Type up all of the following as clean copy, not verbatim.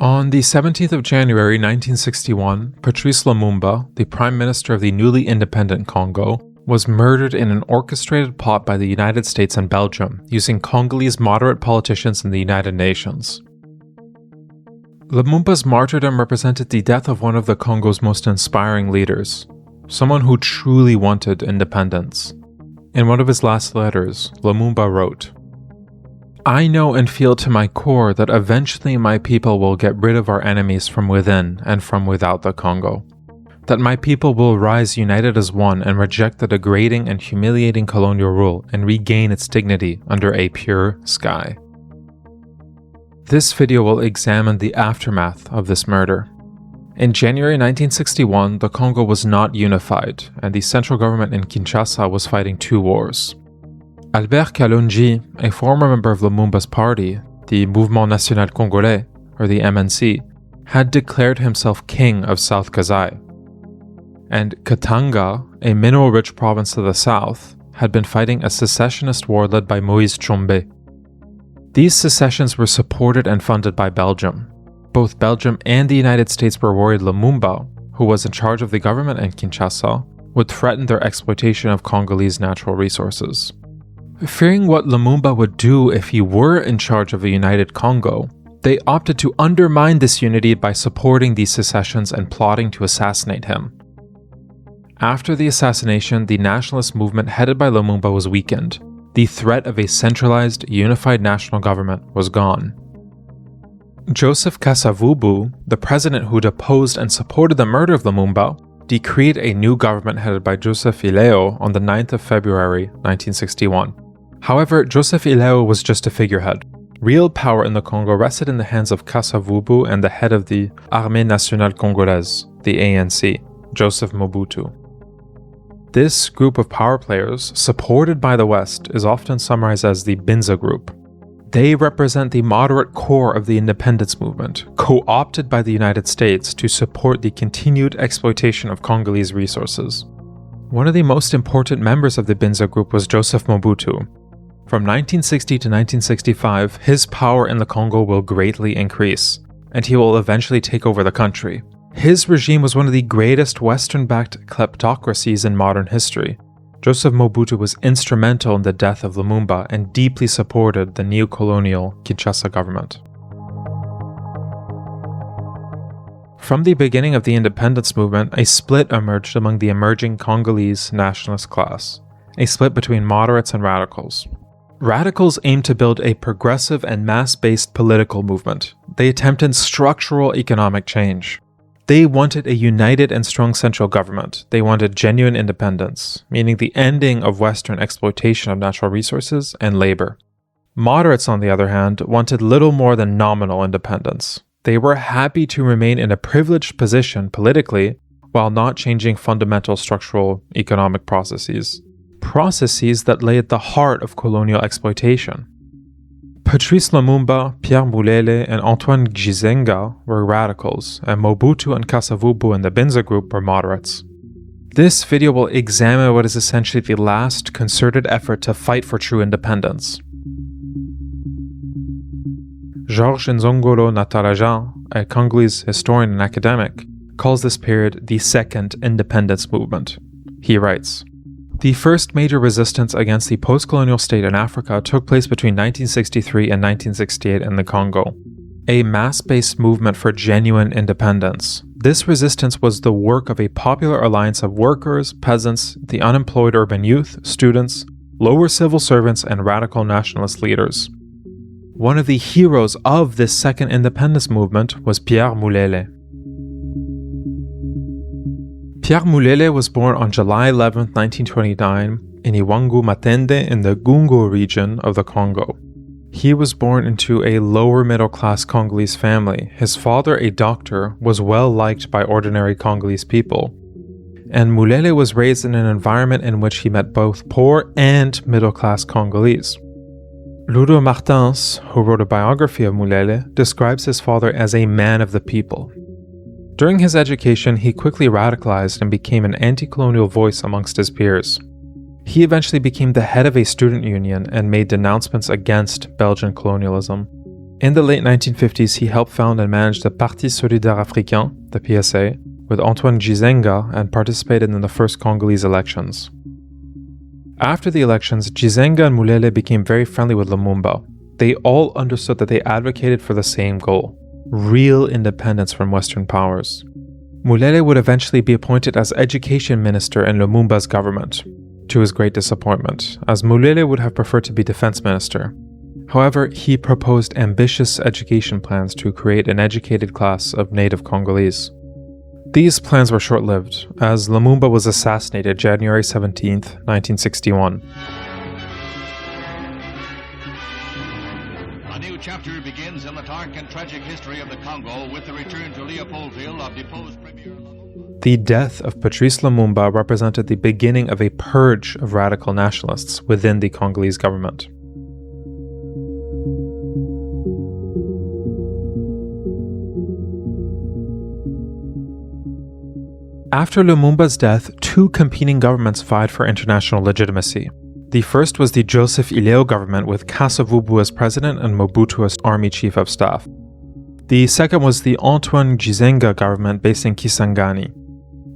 On the 17th of January 1961, Patrice Lumumba, the Prime Minister of the newly independent Congo, was murdered in an orchestrated plot by the United States and Belgium, using Congolese moderate politicians in the United Nations. Lumumba's martyrdom represented the death of one of the Congo's most inspiring leaders, someone who truly wanted independence. In one of his last letters, Lumumba wrote, "I know and feel to my core that eventually my people will get rid of our enemies from within and from without the Congo. That my people will rise united as one and reject the degrading and humiliating colonial rule and regain its dignity under a pure sky." This video will examine the aftermath of this murder. In January 1961, the Congo was not unified, and the central government in Kinshasa was fighting two wars. Albert Kalonji, a former member of Lumumba's party, the Mouvement National Congolais, or the MNC, had declared himself king of South Kasai. And Katanga, a mineral-rich province to the south, had been fighting a secessionist war led by Moise Tshombe. These secessions were supported and funded by Belgium. Both Belgium and the United States were worried Lumumba, who was in charge of the government in Kinshasa, would threaten their exploitation of Congolese natural resources. Fearing what Lumumba would do if he were in charge of a united Congo, they opted to undermine this unity by supporting these secessions and plotting to assassinate him. After the assassination, the nationalist movement headed by Lumumba was weakened. The threat of a centralized, unified national government was gone. Joseph Kasavubu, the president who deposed and supported the murder of Lumumba, decreed a new government headed by Joseph Ileo on the 9th of February 1961. However, Joseph Ileo was just a figurehead. Real power in the Congo rested in the hands of Kasavubu and the head of the Armée Nationale Congolaise, the ANC, Joseph Mobutu. This group of power players, supported by the West, is often summarized as the Binza group. They represent the moderate core of the independence movement, co-opted by the United States to support the continued exploitation of Congolese resources. One of the most important members of the Binza group was Joseph Mobutu. From 1960 to 1965, his power in the Congo will greatly increase, and he will eventually take over the country. His regime was one of the greatest Western-backed kleptocracies in modern history. Joseph Mobutu was instrumental in the death of Lumumba and deeply supported the neocolonial Kinshasa government. From the beginning of the independence movement, a split emerged among the emerging Congolese nationalist class, a split between moderates and radicals. Radicals aimed to build a progressive and mass-based political movement. They attempted structural economic change. They wanted a united and strong central government. They wanted genuine independence, meaning the ending of Western exploitation of natural resources and labor. Moderates, on the other hand, wanted little more than nominal independence. They were happy to remain in a privileged position politically while not changing fundamental structural economic processes that lay at the heart of colonial exploitation. Patrice Lumumba, Pierre Mulele, and Antoine Gizenga were radicals, and Mobutu and Kasavubu and the Binza group were moderates. This video will examine what is essentially the last concerted effort to fight for true independence. Georges Nzongolo Natarajan, a Congolese historian and academic, calls this period the Second Independence Movement. He writes, "The first major resistance against the post-colonial state in Africa took place between 1963 and 1968 in the Congo, a mass-based movement for genuine independence. This resistance was the work of a popular alliance of workers, peasants, the unemployed urban youth, students, lower civil servants, and radical nationalist leaders. One of the heroes of this second independence movement was Pierre Mulele. Pierre Mulele was born on July 11, 1929, in Iwangu Matende in the Gungu region of the Congo. He was born into a lower middle-class Congolese family. His father, a doctor, was well liked by ordinary Congolese people. And Mulele was raised in an environment in which he met both poor and middle-class Congolese. Ludo Martins, who wrote a biography of Mulele, describes his father as a man of the people. During his education, he quickly radicalized and became an anti-colonial voice amongst his peers. He eventually became the head of a student union and made denouncements against Belgian colonialism. In the late 1950s, he helped found and manage the Parti Solidaire Africain, the PSA, with Antoine Gizenga and participated in the first Congolese elections. After the elections, Gizenga and Mulele became very friendly with Lumumba. They all understood that they advocated for the same goal: real independence from Western powers. Mulele would eventually be appointed as education minister in Lumumba's government, to his great disappointment, as Mulele would have preferred to be defense minister. However, he proposed ambitious education plans to create an educated class of native Congolese. These plans were short-lived, as Lumumba was assassinated January 17, 1961. A new chapter begins in the dark and tragic history of the Congo with the return to Leopoldville of deposed Premier Lumumba. The death of Patrice Lumumba represented the beginning of a purge of radical nationalists within the Congolese government. After Lumumba's death, two competing governments vied for international legitimacy. The first was the Joseph Ileo government with Kasavubu as president and Mobutu as army chief of staff. The second was the Antoine Gizenga government based in Kisangani.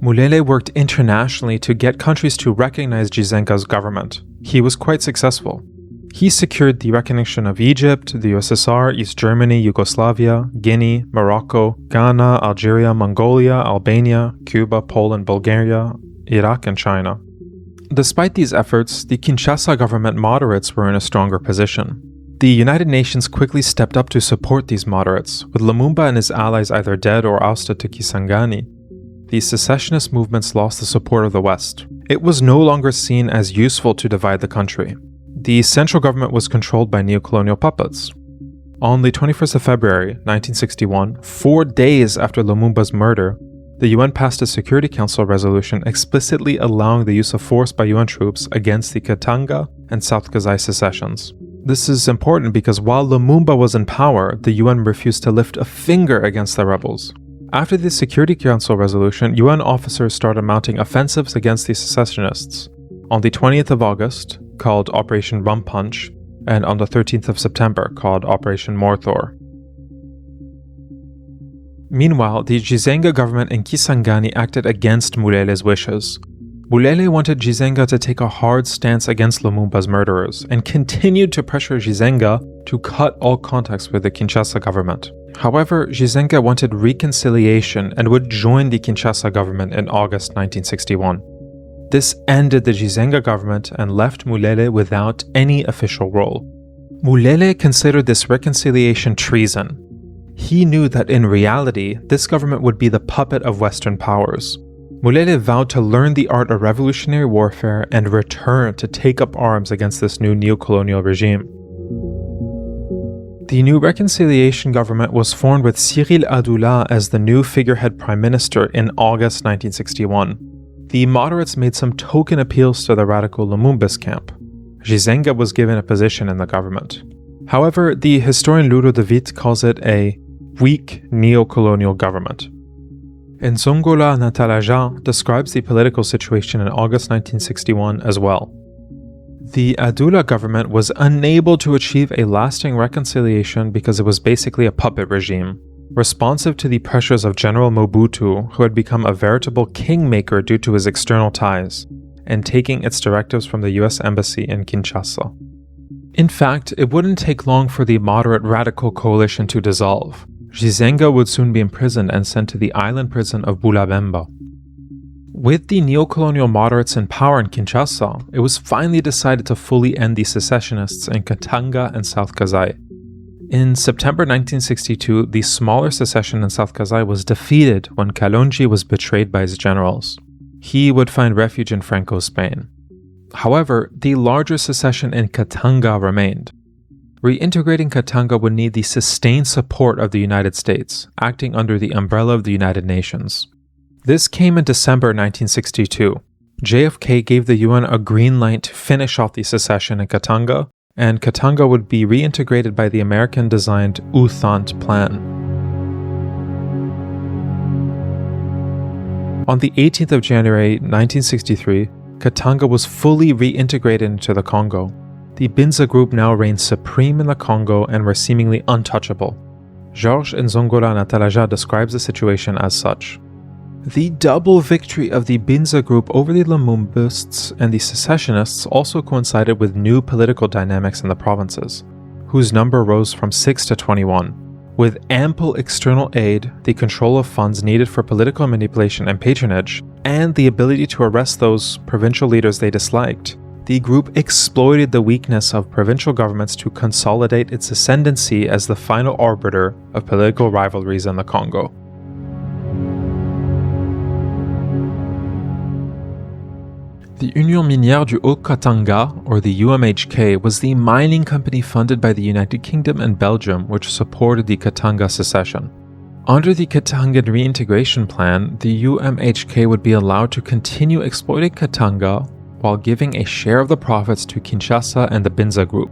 Mulele worked internationally to get countries to recognize Gizenga's government. He was quite successful. He secured the recognition of Egypt, the USSR, East Germany, Yugoslavia, Guinea, Morocco, Ghana, Algeria, Mongolia, Albania, Cuba, Poland, Bulgaria, Iraq, and China. Despite these efforts, the Kinshasa government moderates were in a stronger position. The United Nations quickly stepped up to support these moderates, with Lumumba and his allies either dead or ousted to Kisangani. The secessionist movements lost the support of the West. It was no longer seen as useful to divide the country. The central government was controlled by neocolonial puppets. On the 21st of February, 1961, 4 days after Lumumba's murder, the UN passed a Security Council resolution explicitly allowing the use of force by UN troops against the Katanga and South Kasai secessions. This is important because while Lumumba was in power, the UN refused to lift a finger against the rebels. After the Security Council resolution, UN officers started mounting offensives against the secessionists. On the 20th of August, called Operation Rum Punch, and on the 13th of September, called Operation Morthor. Meanwhile, the Gizenga government in Kisangani acted against Mulele's wishes. Mulele wanted Gizenga to take a hard stance against Lumumba's murderers, and continued to pressure Gizenga to cut all contacts with the Kinshasa government. However, Gizenga wanted reconciliation and would join the Kinshasa government in August 1961. This ended the Gizenga government and left Mulele without any official role. Mulele considered this reconciliation treason. He knew that in reality, this government would be the puppet of Western powers. Mulele vowed to learn the art of revolutionary warfare and return to take up arms against this new neocolonial regime. The new reconciliation government was formed with Cyril Adoula as the new figurehead prime minister in August 1961. The moderates made some token appeals to the radical Lumumba's camp. Gizenga was given a position in the government. However, the historian Luro de Witt calls it a weak neo-colonial government. Nzongola Natalaja describes the political situation in August 1961 as well. The Adoula government was unable to achieve a lasting reconciliation because it was basically a puppet regime, responsive to the pressures of General Mobutu, who had become a veritable kingmaker due to his external ties, and taking its directives from the US Embassy in Kinshasa. In fact, it wouldn't take long for the moderate radical coalition to dissolve. Gizenga would soon be imprisoned and sent to the island prison of Bulabemba. With the neocolonial moderates in power in Kinshasa, it was finally decided to fully end the secessionists in Katanga and South Kasai. In September 1962, the smaller secession in South Kasai was defeated when Kalonji was betrayed by his generals. He would find refuge in Franco Spain. However, the larger secession in Katanga remained. Reintegrating Katanga would need the sustained support of the United States, acting under the umbrella of the United Nations. This came in December 1962. JFK gave the UN a green light to finish off the secession in Katanga, and Katanga would be reintegrated by the American-designed Outhant plan. On the 18th of January 1963, Katanga was fully reintegrated into the Congo. The Binza group now reigned supreme in the Congo and were seemingly untouchable. Georges Nzongola Natalaja describes the situation as such. The double victory of the Binza group over the Lumumbists and the secessionists also coincided with new political dynamics in the provinces, whose number rose from 6 to 21. With ample external aid, the control of funds needed for political manipulation and patronage, and the ability to arrest those provincial leaders they disliked, the group exploited the weakness of provincial governments to consolidate its ascendancy as the final arbiter of political rivalries in the Congo. The Union Minière du Haut-Katanga, or the UMHK, was the mining company funded by the United Kingdom and Belgium which supported the Katanga secession. Under the Katangan reintegration plan, the UMHK would be allowed to continue exploiting Katanga while giving a share of the profits to Kinshasa and the Binza group.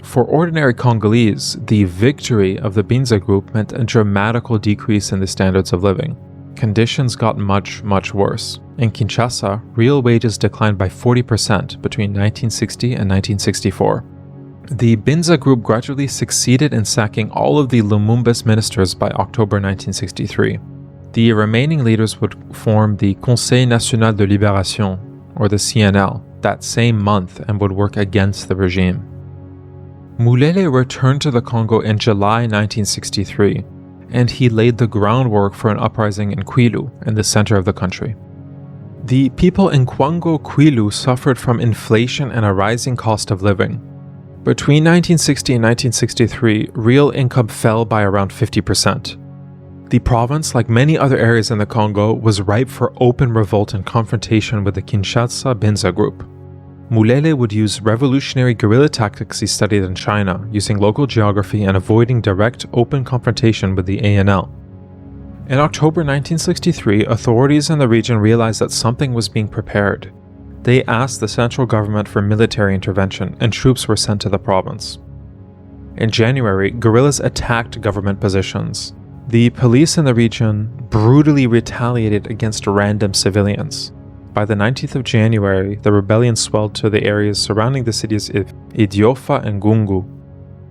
For ordinary Congolese, the victory of the Binza group meant a dramatical decrease in the standards of living. Conditions got much worse. In Kinshasa, real wages declined by 40% between 1960 and 1964. The Binza group gradually succeeded in sacking all of the Lumumbist ministers by October 1963. The remaining leaders would form the Conseil National de Libération, or the CNL, that same month and would work against the regime. Mulele returned to the Congo in July 1963, and he laid the groundwork for an uprising in Kwilu, in the center of the country. The people in Kwilu suffered from inflation and a rising cost of living. Between 1960 and 1963, real income fell by around 50%. The province, like many other areas in the Congo, was ripe for open revolt and confrontation with the Kinshasa Binza group. Mulele would use revolutionary guerrilla tactics he studied in China, using local geography and avoiding direct, open confrontation with the ANL. In October 1963, authorities in the region realized that something was being prepared. They asked the central government for military intervention, and troops were sent to the province. In January, guerrillas attacked government positions. The police in the region brutally retaliated against random civilians. By the 19th of January, the rebellion swelled to the areas surrounding the cities of Idiofa and Gungu.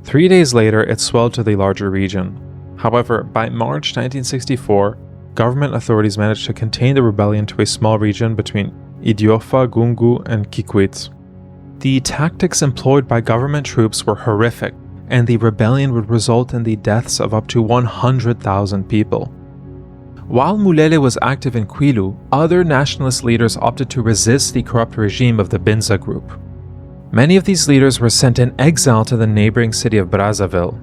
3 days later, it swelled to the larger region. However, by March 1964, government authorities managed to contain the rebellion to a small region between Idiofa, Gungu, and Kikwit. The tactics employed by government troops were horrific, and the rebellion would result in the deaths of up to 100,000 people. While Mulele was active in Kwilu, other nationalist leaders opted to resist the corrupt regime of the Binza group. Many of these leaders were sent in exile to the neighboring city of Brazzaville.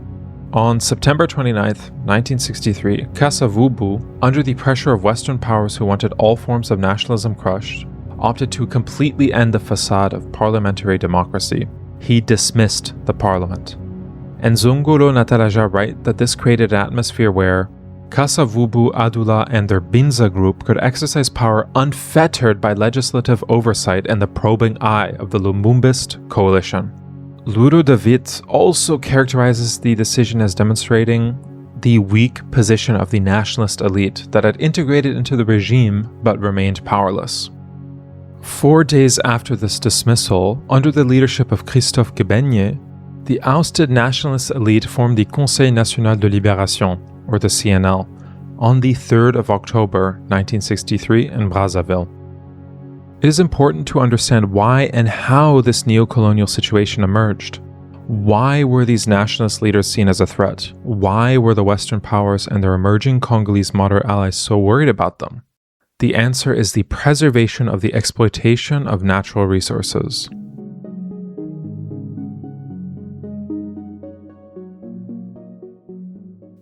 On September 29, 1963, Kasavubu, under the pressure of Western powers who wanted all forms of nationalism crushed, opted to completely end the facade of parliamentary democracy. He dismissed the parliament. Nzongola Natalaja write that this created an atmosphere where Kasavubu, Adoula, and their Binza group could exercise power unfettered by legislative oversight and the probing eye of the Lumumbist coalition. Luro de Witt also characterizes the decision as demonstrating the weak position of the nationalist elite that had integrated into the regime but remained powerless. 4 days after this dismissal, under the leadership of Christophe Gebenye, the ousted nationalist elite formed the Conseil National de Libération, or the CNL, on the 3rd of October 1963 in Brazzaville. It is important to understand why and how this neocolonial situation emerged. Why were these nationalist leaders seen as a threat? Why were the Western powers and their emerging Congolese moderate allies so worried about them? The answer is the preservation of the exploitation of natural resources.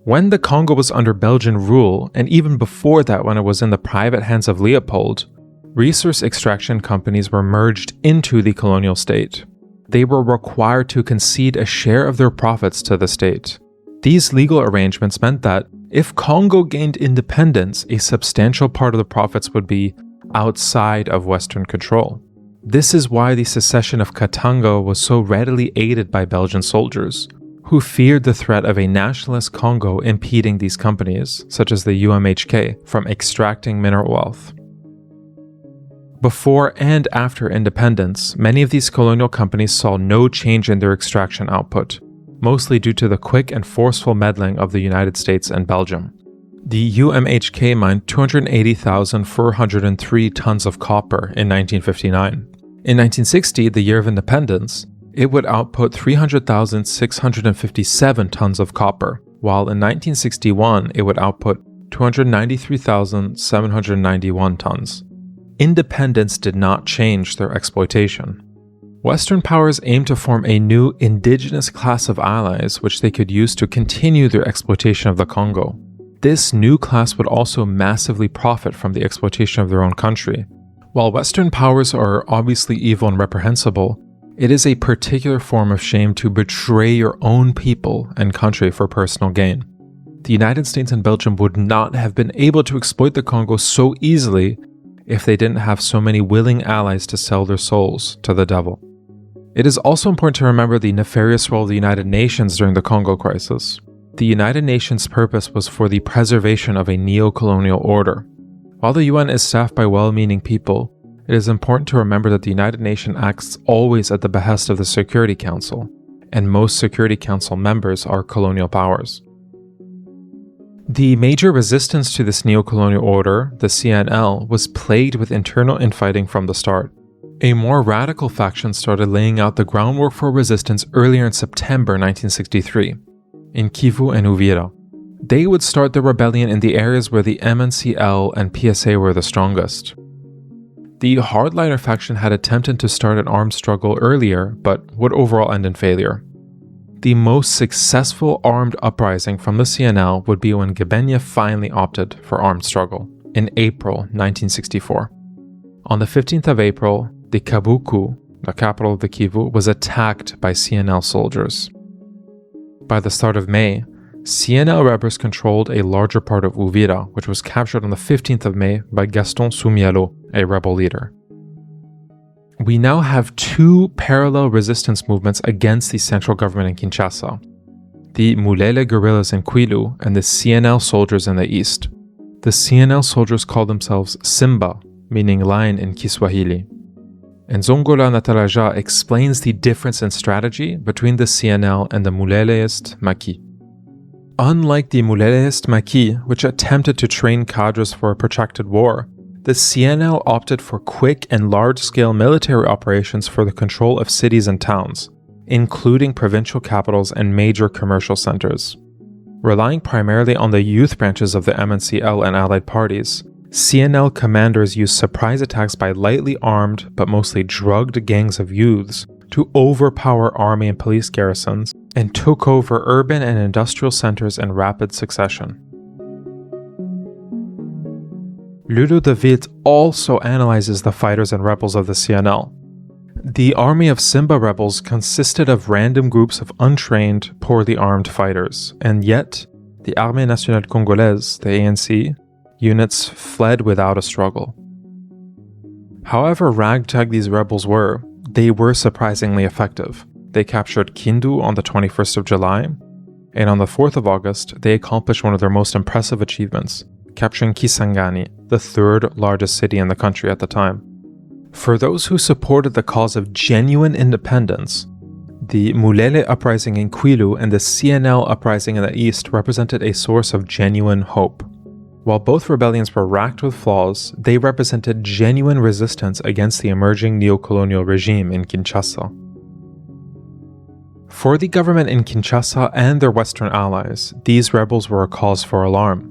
When the Congo was under Belgian rule, and even before that when it was in the private hands of Leopold, resource extraction companies were merged into the colonial state. They were required to concede a share of their profits to the state. These legal arrangements meant that if Congo gained independence, a substantial part of the profits would be outside of Western control. This is why the secession of Katanga was so readily aided by Belgian soldiers, who feared the threat of a nationalist Congo impeding these companies, such as the UMHK, from extracting mineral wealth. Before and after independence, many of these colonial companies saw no change in their extraction output, mostly due to the quick and forceful meddling of the United States and Belgium. The UMHK mined 280,403 tons of copper in 1959. In 1960, the year of independence, it would output 300,657 tons of copper, while in 1961 it would output 293,791 tons. Independence did not change their exploitation. Western powers aimed to form a new indigenous class of allies which they could use to continue their exploitation of the Congo. This new class would also massively profit from the exploitation of their own country. While Western powers are obviously evil and reprehensible, it is a particular form of shame to betray your own people and country for personal gain. The United States and Belgium would not have been able to exploit the Congo so easily if they didn't have so many willing allies to sell their souls to the devil. It is also important to remember the nefarious role of the United Nations during the Congo crisis. The United Nations' purpose was for the preservation of a neocolonial order. While the UN is staffed by well-meaning people, it is important to remember that the United Nations acts always at the behest of the Security Council, and most Security Council members are colonial powers. The major resistance to this neocolonial order, the CNL, was plagued with internal infighting from the start. A more radical faction started laying out the groundwork for resistance earlier in September 1963, in Kivu and Uvira. They would start the rebellion in the areas where the MNCL and PSA were the strongest. The hardliner faction had attempted to start an armed struggle earlier, but would overall end in failure. The most successful armed uprising from the CNL would be when Gbenya finally opted for armed struggle, in April 1964. On the 15th of April, the Kabuku, the capital of the Kivu, was attacked by CNL soldiers. By the start of May, CNL rebels controlled a larger part of Uvira, which was captured on the 15th of May by Gaston Sumialo, a rebel leader. We now have two parallel resistance movements against the central government in Kinshasa: the Mulele guerrillas in Kwilu and the CNL soldiers in the east. The CNL soldiers call themselves Simba, meaning lion in Kiswahili. And Zongola Nataraja explains the difference in strategy between the CNL and the Muleleist Maquis. Unlike the Muleleist Maquis, which attempted to train cadres for a protracted war, the CNL opted for quick and large-scale military operations for the control of cities and towns, including provincial capitals and major commercial centers. Relying primarily on the youth branches of the MNCL and allied parties, CNL commanders used surprise attacks by lightly armed but mostly drugged gangs of youths to overpower army and police garrisons and took over urban and industrial centers in rapid succession. Ludo de Witt also analyzes the fighters and rebels of the CNL. The army of Simba rebels consisted of random groups of untrained, poorly armed fighters, and yet the Armée Nationale Congolaise, the ANC, units fled without a struggle. However ragtag these rebels were, they were surprisingly effective. They captured Kindu on the 21st of July, and on the 4th of August, they accomplished one of their most impressive achievements, capturing Kisangani, the third largest city in the country at the time. For those who supported the cause of genuine independence, the Mulele uprising in Kwilu and the CNL uprising in the east represented a source of genuine hope. While both rebellions were racked with flaws, they represented genuine resistance against the emerging neocolonial regime in Kinshasa. For the government in Kinshasa and their Western allies, these rebels were a cause for alarm.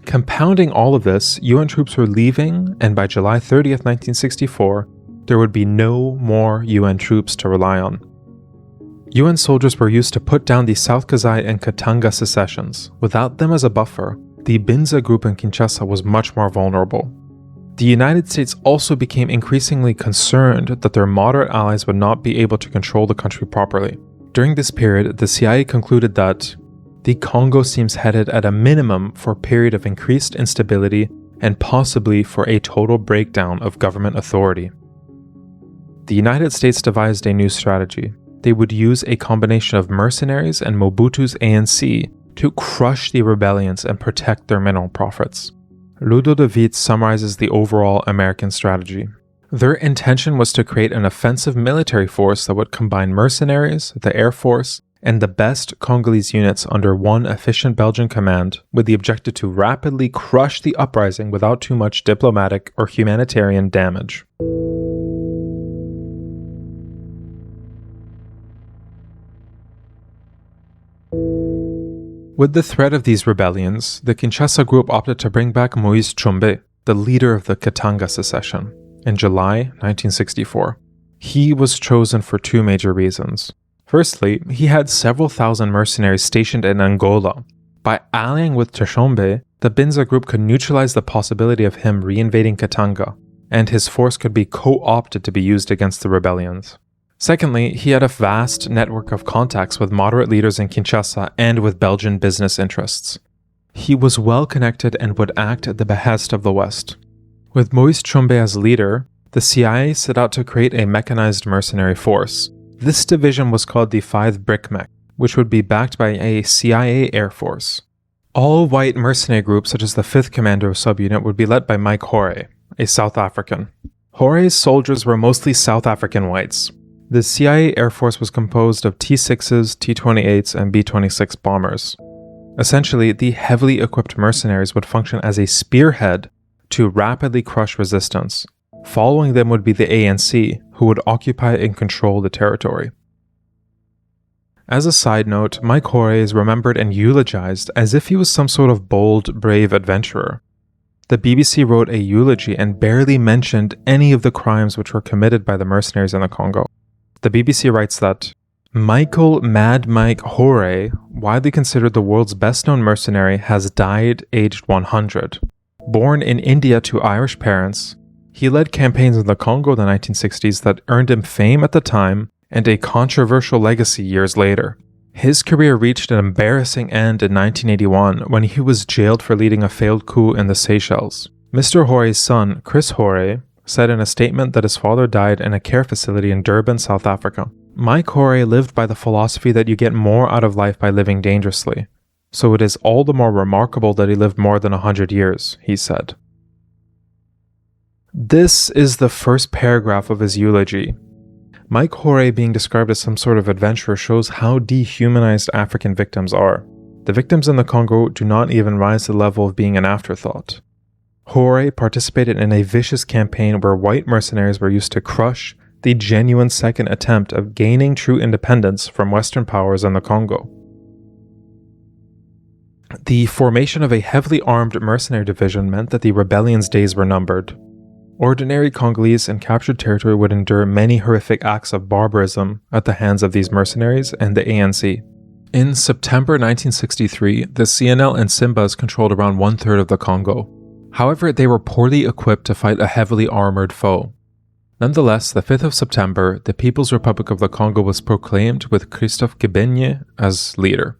Compounding all of this, UN troops were leaving, and by July 30th, 1964, there would be no more UN troops to rely on. UN soldiers were used to put down the South Kasai and Katanga secessions. Without them as a buffer, the Binza group in Kinshasa was much more vulnerable. The United States also became increasingly concerned that their moderate allies would not be able to control the country properly. During this period, the CIA concluded that the Congo seems headed at a minimum for a period of increased instability and possibly for a total breakdown of government authority. The United States devised a new strategy. They would use a combination of mercenaries and Mobutu's ANC to crush the rebellions and protect their mineral profits. Ludo de Witt summarizes the overall American strategy. Their intention was to create an offensive military force that would combine mercenaries, the air force, and the best Congolese units under one efficient Belgian command, with the objective to rapidly crush the uprising without too much diplomatic or humanitarian damage. With the threat of these rebellions, the Kinshasa group opted to bring back Moise Tshombe, the leader of the Katanga secession, in July 1964. He was chosen for two major reasons. Firstly, he had several thousand mercenaries stationed in Angola. By allying with Tshombe, the Binza group could neutralize the possibility of him reinvading Katanga, and his force could be co-opted to be used against the rebellions. Secondly, he had a vast network of contacts with moderate leaders in Kinshasa and with Belgian business interests. He was well connected and would act at the behest of the West. With Moise Tshombe as leader, the CIA set out to create a mechanized mercenary force. This division was called the 5th Brickmec, which would be backed by a CIA Air Force. All white mercenary groups such as the 5th Commando subunit would be led by Mike Hore, a South African. Hore's soldiers were mostly South African whites. The CIA Air Force was composed of T-6s, T-28s, and B-26 bombers. Essentially, the heavily equipped mercenaries would function as a spearhead to rapidly crush resistance. Following them would be the ANC, who would occupy and control the territory. As a side note, Mike Hore is remembered and eulogized as if he was some sort of bold, brave adventurer. The BBC wrote a eulogy and barely mentioned any of the crimes which were committed by the mercenaries in the Congo. The BBC writes that Michael Mad Mike Hore, widely considered the world's best-known mercenary, has died aged 100. Born in India to Irish parents, he led campaigns in the Congo in the 1960s that earned him fame at the time and a controversial legacy years later. His career reached an embarrassing end in 1981 when he was jailed for leading a failed coup in the Seychelles. Mr. Hore's son, Chris Hore, said in a statement that his father died in a care facility in Durban, South Africa. Mike Hore lived by the philosophy that you get more out of life by living dangerously. So it is all the more remarkable that he lived more than 100 years, he said. This is the first paragraph of his eulogy. Mike Hore being described as some sort of adventurer shows how dehumanized African victims are. The victims in the Congo do not even rise to the level of being an afterthought. Hore participated in a vicious campaign where white mercenaries were used to crush the genuine second attempt of gaining true independence from Western powers in the Congo. The formation of a heavily armed mercenary division meant that the rebellion's days were numbered. Ordinary Congolese in captured territory would endure many horrific acts of barbarism at the hands of these mercenaries and the ANC. In September 1963, the CNL and Simbas controlled around 1/3 of the Congo. However, they were poorly equipped to fight a heavily armored foe. Nonetheless, the 5th of September, the People's Republic of the Congo was proclaimed with Christophe Kibenye as leader.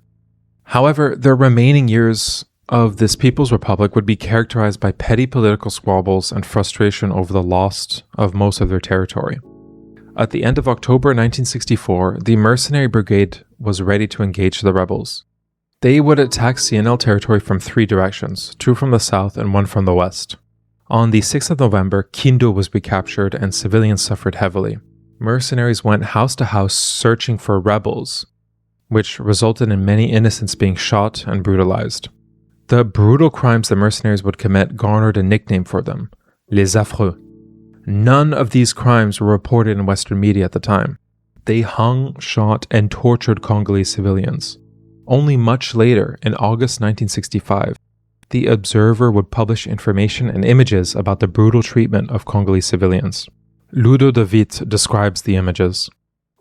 However, the remaining years of this People's Republic would be characterized by petty political squabbles and frustration over the loss of most of their territory. At the end of October 1964, the Mercenary Brigade was ready to engage the rebels. They would attack CNL territory from 3 directions, 2 from the south and 1 from the west. On the 6th of November, Kindu was recaptured and civilians suffered heavily. Mercenaries went house to house searching for rebels, which resulted in many innocents being shot and brutalized. The brutal crimes the mercenaries would commit garnered a nickname for them, Les Affreux. None of these crimes were reported in Western media at the time. They hung, shot, and tortured Congolese civilians. Only much later, in August 1965, The Observer would publish information and images about the brutal treatment of Congolese civilians. Ludo de Witt describes the images.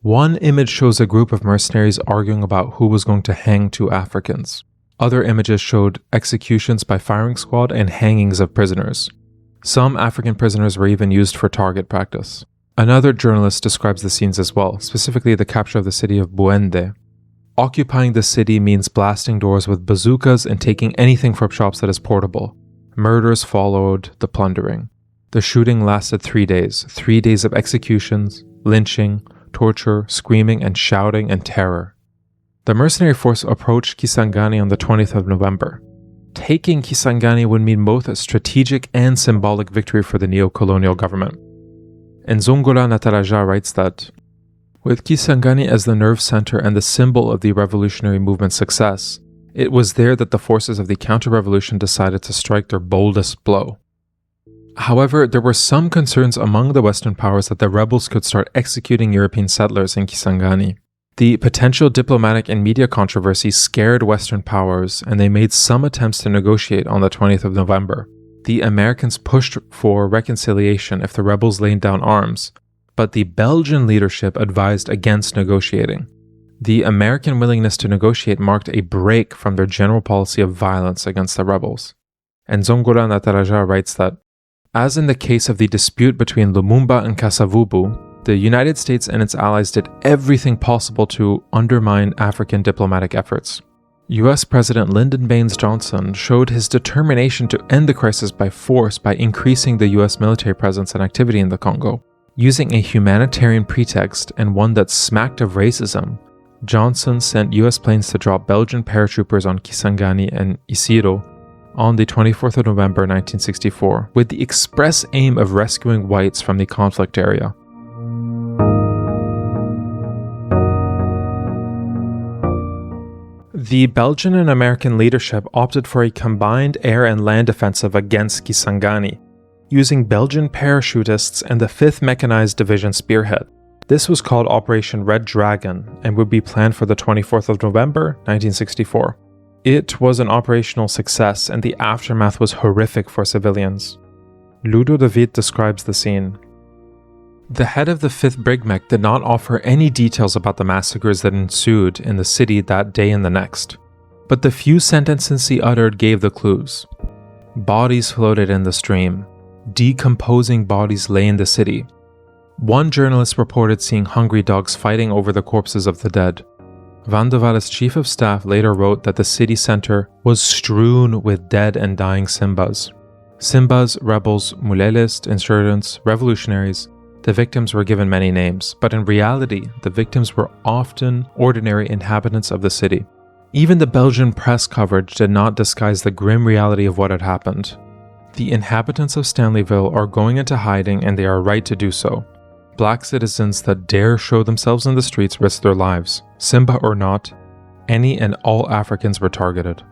One image shows a group of mercenaries arguing about who was going to hang 2 Africans. Other images showed executions by firing squad and hangings of prisoners. Some African prisoners were even used for target practice. Another journalist describes the scenes as well, specifically the capture of the city of Buende. Occupying the city means blasting doors with bazookas and taking anything from shops that is portable. Murders followed the plundering. The shooting lasted 3 days. 3 days of executions, lynching, torture, screaming and shouting and terror. The mercenary force approached Kisangani on the 20th of November. Taking Kisangani would mean both a strategic and symbolic victory for the neocolonial government. And Nzongola Nataraja writes that, with Kisangani as the nerve center and the symbol of the revolutionary movement's success, it was there that the forces of the counter-revolution decided to strike their boldest blow. However, there were some concerns among the Western powers that the rebels could start executing European settlers in Kisangani. The potential diplomatic and media controversy scared Western powers, and they made some attempts to negotiate on the 20th of November. The Americans pushed for reconciliation if the rebels laid down arms, but the Belgian leadership advised against negotiating. The American willingness to negotiate marked a break from their general policy of violence against the rebels. And Nzongola Nataraja writes that, as in the case of the dispute between Lumumba and Kasavubu, the United States and its allies did everything possible to undermine African diplomatic efforts. US President Lyndon Baines Johnson showed his determination to end the crisis by force by increasing the US military presence and activity in the Congo. Using a humanitarian pretext and one that smacked of racism, Johnson sent US planes to drop Belgian paratroopers on Kisangani and Isiro on the 24th of November 1964, with the express aim of rescuing whites from the conflict area. The Belgian and American leadership opted for a combined air and land offensive against Kisangani, using Belgian parachutists and the 5th Mechanized Division spearhead. This was called Operation Red Dragon and would be planned for the 24th of November, 1964. It was an operational success, and the aftermath was horrific for civilians. Ludo de Witt describes the scene. The head of the 5th Brigmec did not offer any details about the massacres that ensued in the city that day and the next, but the few sentences he uttered gave the clues. Bodies floated in the stream. Decomposing bodies lay in the city. One journalist reported seeing hungry dogs fighting over the corpses of the dead. Van de Walle's chief of staff later wrote that the city center was strewn with dead and dying Simbas. Simbas, rebels, Muleles, insurgents, revolutionaries. The victims were given many names, but in reality, the victims were often ordinary inhabitants of the city. Even the Belgian press coverage did not disguise the grim reality of what had happened. The inhabitants of Stanleyville are going into hiding, and they are right to do so. Black citizens that dare show themselves in the streets risk their lives. Simba or not, any and all Africans were targeted.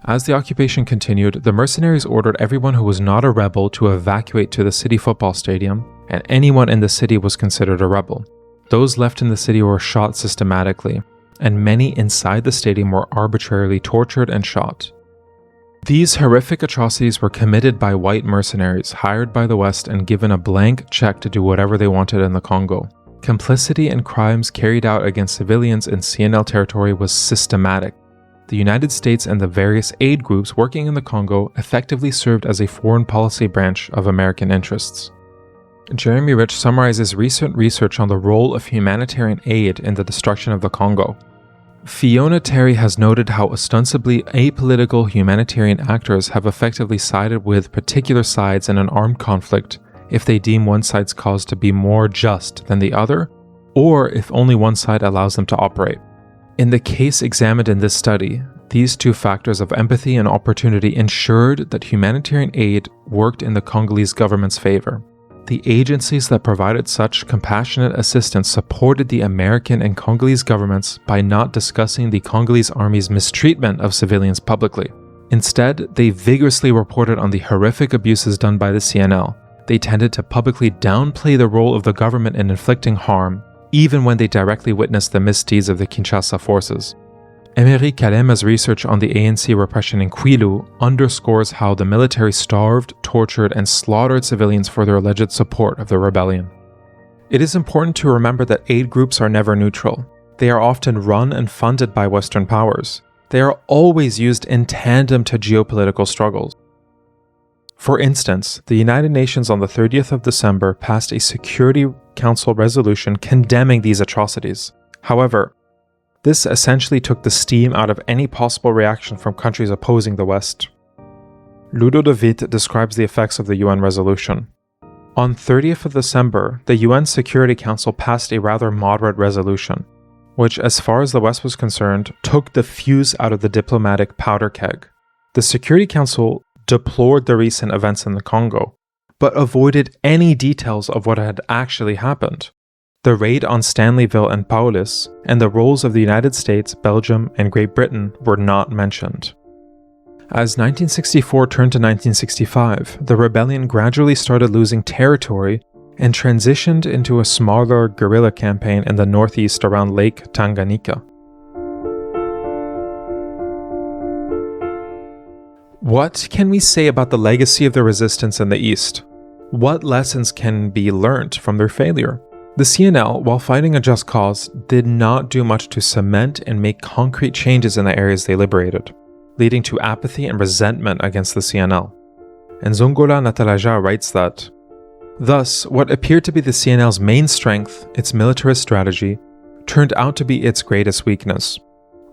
As the occupation continued, the mercenaries ordered everyone who was not a rebel to evacuate to the city football stadium, and anyone in the city was considered a rebel. Those left in the city were shot systematically, and many inside the stadium were arbitrarily tortured and shot. These horrific atrocities were committed by white mercenaries hired by the West and given a blank check to do whatever they wanted in the Congo. Complicity in crimes carried out against civilians in CNL territory was systematic. The United States and the various aid groups working in the Congo effectively served as a foreign policy branch of American interests. Jeremy Rich summarizes recent research on the role of humanitarian aid in the destruction of the Congo. Fiona Terry has noted how ostensibly apolitical humanitarian actors have effectively sided with particular sides in an armed conflict if they deem one side's cause to be more just than the other, or if only one side allows them to operate. In the case examined in this study, these two factors of empathy and opportunity ensured that humanitarian aid worked in the Congolese government's favor. The agencies that provided such compassionate assistance supported the American and Congolese governments by not discussing the Congolese army's mistreatment of civilians publicly. Instead, they vigorously reported on the horrific abuses done by the CNL. They tended to publicly downplay the role of the government in inflicting harm, even when they directly witnessed the misdeeds of the Kinshasa forces. Emery Kalema's research on the ANC repression in Kwilu underscores how the military starved, tortured, and slaughtered civilians for their alleged support of the rebellion. It is important to remember that aid groups are never neutral. They are often run and funded by Western powers. They are always used in tandem to geopolitical struggles. For instance, the United Nations on the 30th of December passed a Security Council resolution condemning these atrocities. However, this essentially took the steam out of any possible reaction from countries opposing the West. Ludo de Witt describes the effects of the UN resolution. On 30th of December, the UN Security Council passed a rather moderate resolution, which, as far as the West was concerned, took the fuse out of the diplomatic powder keg. The Security Council deplored the recent events in the Congo, but avoided any details of what had actually happened. The raid on Stanleyville and Paulus, and the roles of the United States, Belgium, and Great Britain were not mentioned. As 1964 turned to 1965, the rebellion gradually started losing territory and transitioned into a smaller guerrilla campaign in the northeast around Lake Tanganyika. What can we say about the legacy of the resistance in the East? What lessons can be learned from their failure? The CNL, while fighting a just cause, did not do much to cement and make concrete changes in the areas they liberated, leading to apathy and resentment against the CNL. And Nzongola Natalaja writes that, thus, what appeared to be the CNL's main strength, its militarist strategy, turned out to be its greatest weakness.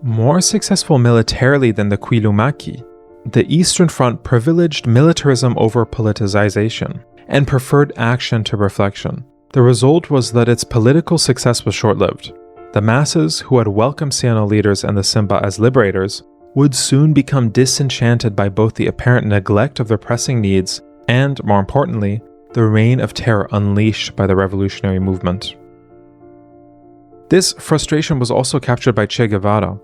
More successful militarily than the Kwilu Maki, the Eastern Front privileged militarism over politicization and preferred action to reflection. The result was that its political success was short-lived. The masses, who had welcomed CNL leaders and the Simba as liberators, would soon become disenchanted by both the apparent neglect of their pressing needs and, more importantly, the reign of terror unleashed by the revolutionary movement. This frustration was also captured by Che Guevara,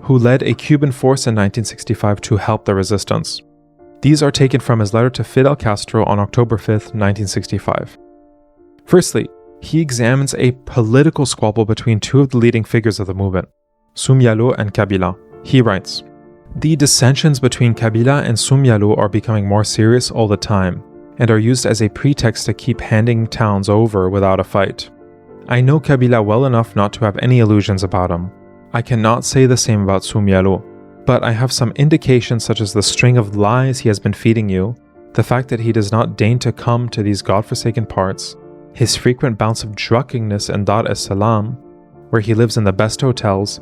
who led a Cuban force in 1965 to help the resistance. These are taken from his letter to Fidel Castro on October 5, 1965. Firstly, he examines a political squabble between two of the leading figures of the movement, Soumyalo and Kabila. He writes, "The dissensions between Kabila and Soumyalo are becoming more serious all the time, and are used as a pretext to keep handing towns over without a fight. I know Kabila well enough not to have any illusions about him. I cannot say the same about Soumyalo, but I have some indications such as the string of lies he has been feeding you, the fact that he does not deign to come to these godforsaken parts, his frequent bouts of drunkenness in Dar es Salaam, where he lives in the best hotels,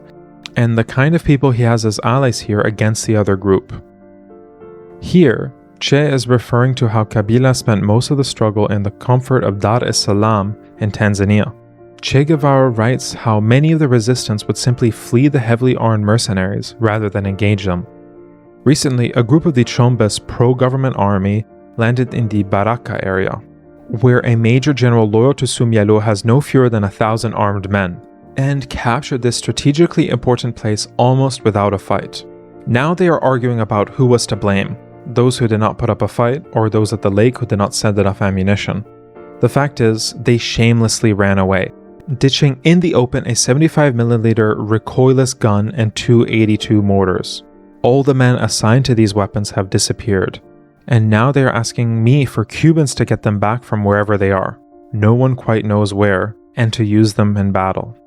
and the kind of people he has as allies here against the other group." Here, Che is referring to how Kabila spent most of the struggle in the comfort of Dar es Salaam in Tanzania. Che Guevara writes how many of the resistance would simply flee the heavily armed mercenaries rather than engage them. Recently, a group of the Chombe's pro-government army landed in the Baraka area, where a major general loyal to Soumyalo has no fewer than 1,000 armed men, and captured this strategically important place almost without a fight. Now they are arguing about who was to blame, those who did not put up a fight or those at the lake who did not send enough ammunition. The fact is, they shamelessly ran away, ditching in the open a 75mm recoilless gun and 282 mortars. All the men assigned to these weapons have disappeared, and now they are asking me for Cubans to get them back from wherever they are. No one quite knows where, and to use them in battle.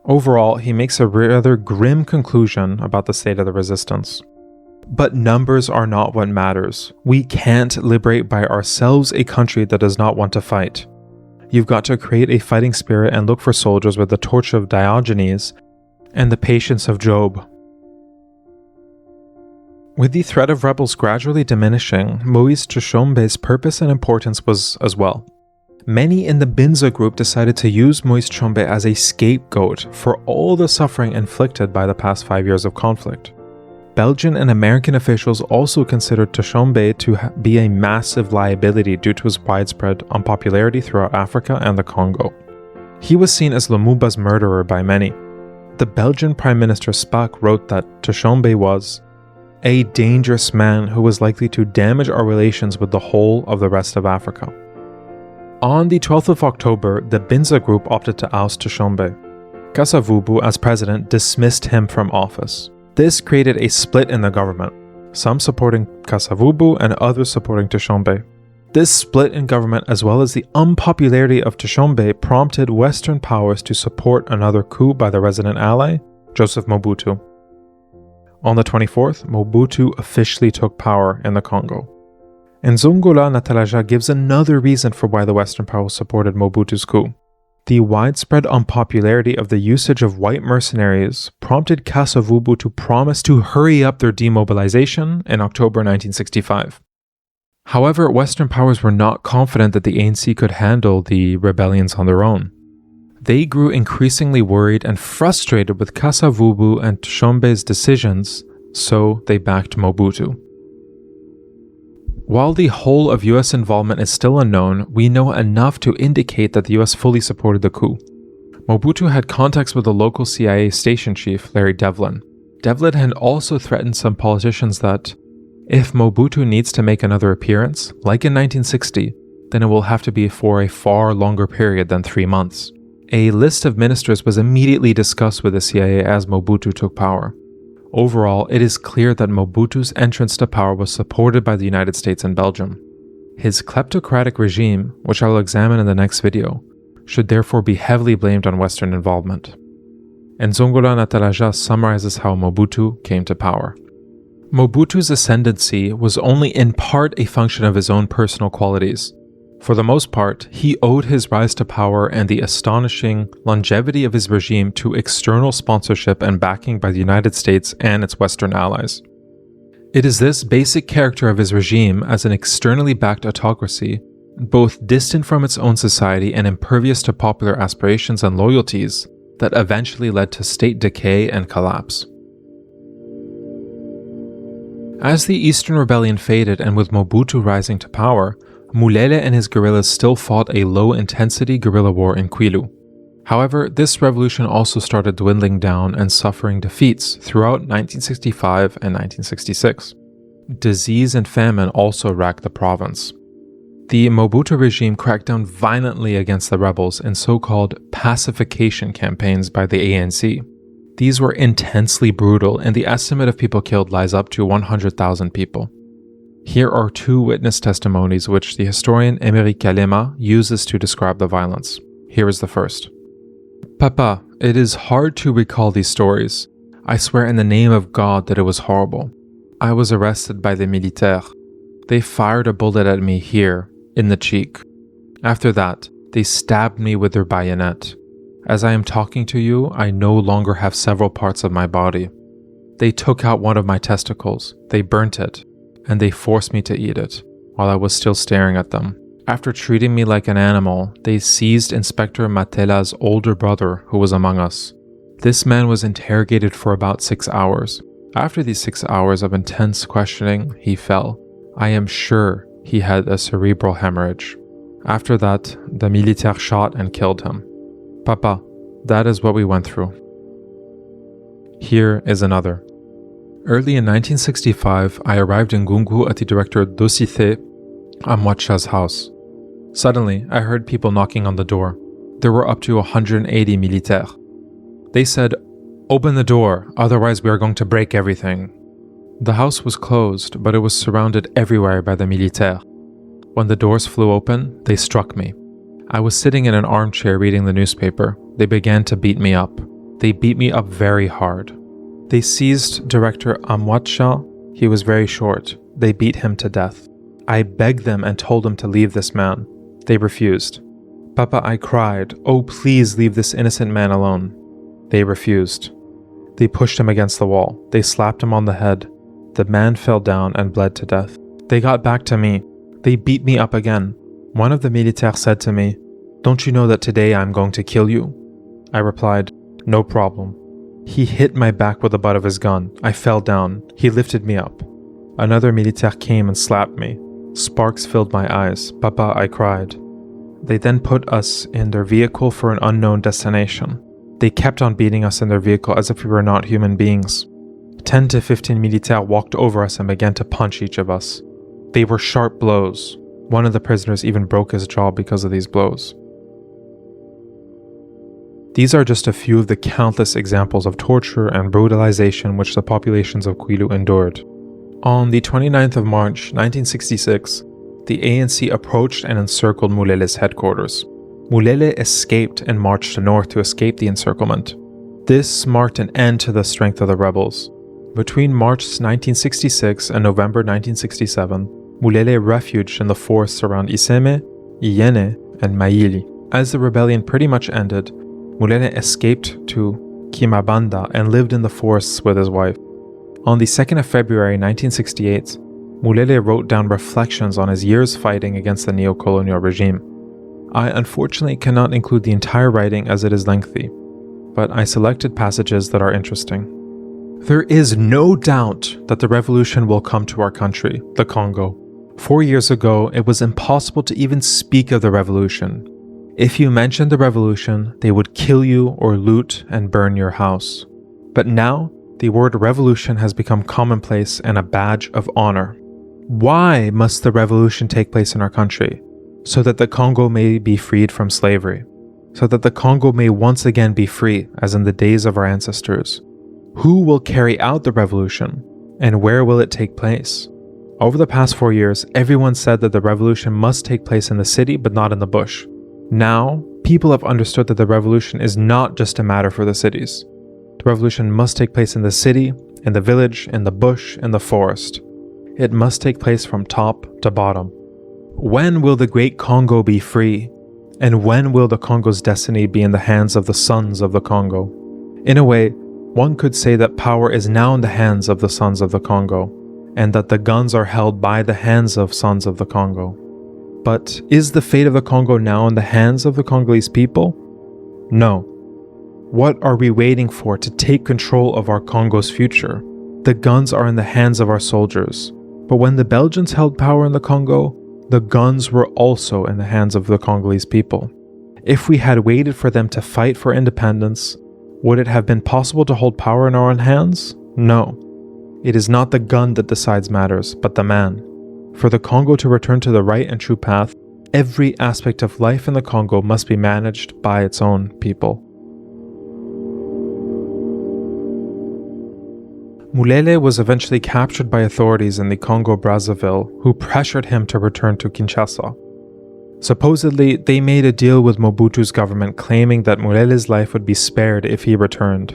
Overall, he makes a rather grim conclusion about the state of the resistance. But numbers are not what matters. We can't liberate by ourselves a country that does not want to fight. You've got to create a fighting spirit and look for soldiers with the torch of Diogenes and the patience of Job. With the threat of rebels gradually diminishing, Moise Tshombe's purpose and importance was as well. Many in the Binza group decided to use Moise Tshombe as a scapegoat for all the suffering inflicted by the past 5 years of conflict. Belgian and American officials also considered Tshombe to be a massive liability due to his widespread unpopularity throughout Africa and the Congo. He was seen as Lumumba's murderer by many. The Belgian Prime Minister Spaak wrote that Tshombe was a dangerous man who was likely to damage our relations with the whole of the rest of Africa. On the 12th of October, the Binza group opted to oust Tshombe. Kasavubu, as president, dismissed him from office. This created a split in the government, some supporting Kasavubu and others supporting Tshombe. This split in government, as well as the unpopularity of Tshombe, prompted Western powers to support another coup by the resident ally, Joseph Mobutu. On the 24th, Mobutu officially took power in the Congo. And Nzongola Natalaja gives another reason for why the Western powers supported Mobutu's coup. The widespread unpopularity of the usage of white mercenaries prompted Kasavubu to promise to hurry up their demobilization in October 1965. However, Western powers were not confident that the ANC could handle the rebellions on their own. They grew increasingly worried and frustrated with Kasavubu and Tshombe's decisions, so they backed Mobutu. While the whole of US involvement is still unknown, we know enough to indicate that the US fully supported the coup. Mobutu had contacts with the local CIA station chief, Larry Devlin. Devlin had also threatened some politicians that, if Mobutu needs to make another appearance, like in 1960, then it will have to be for a far longer period than 3 months. A list of ministers was immediately discussed with the CIA as Mobutu took power. Overall, it is clear that Mobutu's entrance to power was supported by the United States and Belgium. His kleptocratic regime, which I will examine in the next video, should therefore be heavily blamed on Western involvement. Nzongola Natalaja summarizes how Mobutu came to power. Mobutu's ascendancy was only in part a function of his own personal qualities. For the most part, he owed his rise to power and the astonishing longevity of his regime to external sponsorship and backing by the United States and its Western allies. It is this basic character of his regime as an externally backed autocracy, both distant from its own society and impervious to popular aspirations and loyalties, that eventually led to state decay and collapse. As the Eastern Rebellion faded and with Mobutu rising to power, Mulele and his guerrillas still fought a low-intensity guerrilla war in Kwilu. However, this revolution also started dwindling down and suffering defeats throughout 1965 and 1966. Disease and famine also racked the province. The Mobutu regime cracked down violently against the rebels in so-called pacification campaigns by the ANC. These were intensely brutal, and the estimate of people killed lies up to 100,000 people. Here are 2 witness testimonies which the historian Emery Kalema uses to describe the violence. Here is the first. Papa, it is hard to recall these stories. I swear in the name of God that it was horrible. I was arrested by the militaires. They fired a bullet at me here, in the cheek. After that, they stabbed me with their bayonet. As I am talking to you, I no longer have several parts of my body. They took out one of my testicles, they burnt it, and they forced me to eat it, while I was still staring at them. After treating me like an animal, they seized Inspector Matela's older brother who was among us. This man was interrogated for about 6 hours. After these 6 hours of intense questioning, he fell. I am sure he had a cerebral hemorrhage. After that, the militaire shot and killed him. Papa, that is what we went through. Here is another. Early in 1965, I arrived in Gungu at the director Dosithe Amwacha's house. Suddenly, I heard people knocking on the door. There were up to 180 militaires. They said, "Open the door, otherwise we are going to break everything." The house was closed, but it was surrounded everywhere by the militaires. When the doors flew open, they struck me. I was sitting in an armchair reading the newspaper. They began to beat me up. They beat me up very hard. They seized Director Amwacha. He was very short. They beat him to death. I begged them and told them to leave this man. They refused. Papa, I cried, "Oh, please leave this innocent man alone." They refused. They pushed him against the wall. They slapped him on the head. The man fell down and bled to death. They got back to me. They beat me up again. One of the militaires said to me, "Don't you know that today I'm going to kill you?" I replied, "No problem." He hit my back with the butt of his gun. I fell down. He lifted me up. Another militaire came and slapped me. Sparks filled my eyes. Papa, I cried. They then put us in their vehicle for an unknown destination. They kept on beating us in their vehicle as if we were not human beings. 10 to 15 militaires walked over us and began to punch each of us. They were sharp blows. One of the prisoners even broke his jaw because of these blows. These are just a few of the countless examples of torture and brutalization which the populations of Kwilu endured. On the 29th of March, 1966, the ANC approached and encircled Mulele's headquarters. Mulele escaped and marched north to escape the encirclement. This marked an end to the strength of the rebels. Between March 1966 and November 1967, Mulele refuged in the forests around Iseme, Iyene, and Maili. As the rebellion pretty much ended, Mulele escaped to Kimabanda and lived in the forests with his wife. On the 2nd of February 1968, Mulele wrote down reflections on his years fighting against the neocolonial regime. I unfortunately cannot include the entire writing as it is lengthy, but I selected passages that are interesting. There is no doubt that the revolution will come to our country, the Congo. 4 years ago, it was impossible to even speak of the revolution. If you mentioned the revolution, they would kill you or loot and burn your house. But now, the word revolution has become commonplace and a badge of honor. Why must the revolution take place in our country? So that the Congo may be freed from slavery. So that the Congo may once again be free, as in the days of our ancestors. Who will carry out the revolution? And where will it take place? Over the past 4 years, everyone said that the revolution must take place in the city, but not in the bush. Now, people have understood that the revolution is not just a matter for the cities. The revolution must take place in the city, in the village, in the bush, in the forest. It must take place from top to bottom. When will the great Congo be free? And when will the Congo's destiny be in the hands of the sons of the Congo? In a way, one could say that power is now in the hands of the sons of the Congo, and that the guns are held by the hands of sons of the Congo. But is the fate of the Congo now in the hands of the Congolese people? No. What are we waiting for to take control of our Congo's future? The guns are in the hands of our soldiers. But when the Belgians held power in the Congo, the guns were also in the hands of the Congolese people. If we had waited for them to fight for independence, would it have been possible to hold power in our own hands? No. It is not the gun that decides matters, but the man. For the Congo to return to the right and true path, every aspect of life in the Congo must be managed by its own people. Mulele was eventually captured by authorities in the Congo-Brazzaville, who pressured him to return to Kinshasa. Supposedly, they made a deal with Mobutu's government claiming that Mulele's life would be spared if he returned.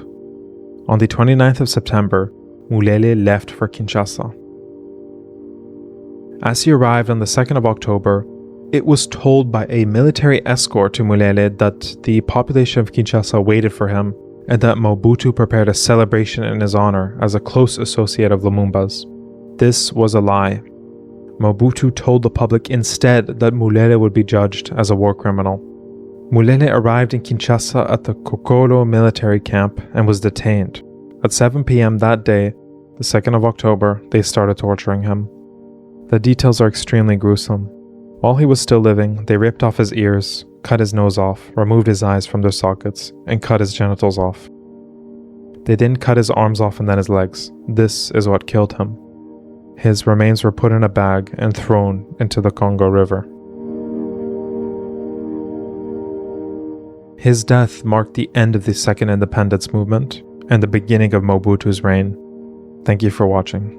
On the 29th of September, Mulele left for Kinshasa. As he arrived on the 2nd of October, it was told by a military escort to Mulele that the population of Kinshasa waited for him and that Mobutu prepared a celebration in his honor as a close associate of Lumumba's. This was a lie. Mobutu told the public instead that Mulele would be judged as a war criminal. Mulele arrived in Kinshasa at the Kokolo military camp and was detained. At 7 p.m. that day, the 2nd of October, they started torturing him. The details are extremely gruesome. While he was still living, they ripped off his ears, cut his nose off, removed his eyes from their sockets, and cut his genitals off. They didn't cut his arms off and then his legs. This is what killed him. His remains were put in a bag and thrown into the Congo River. His death marked the end of the Second Independence Movement and the beginning of Mobutu's reign. Thank you for watching.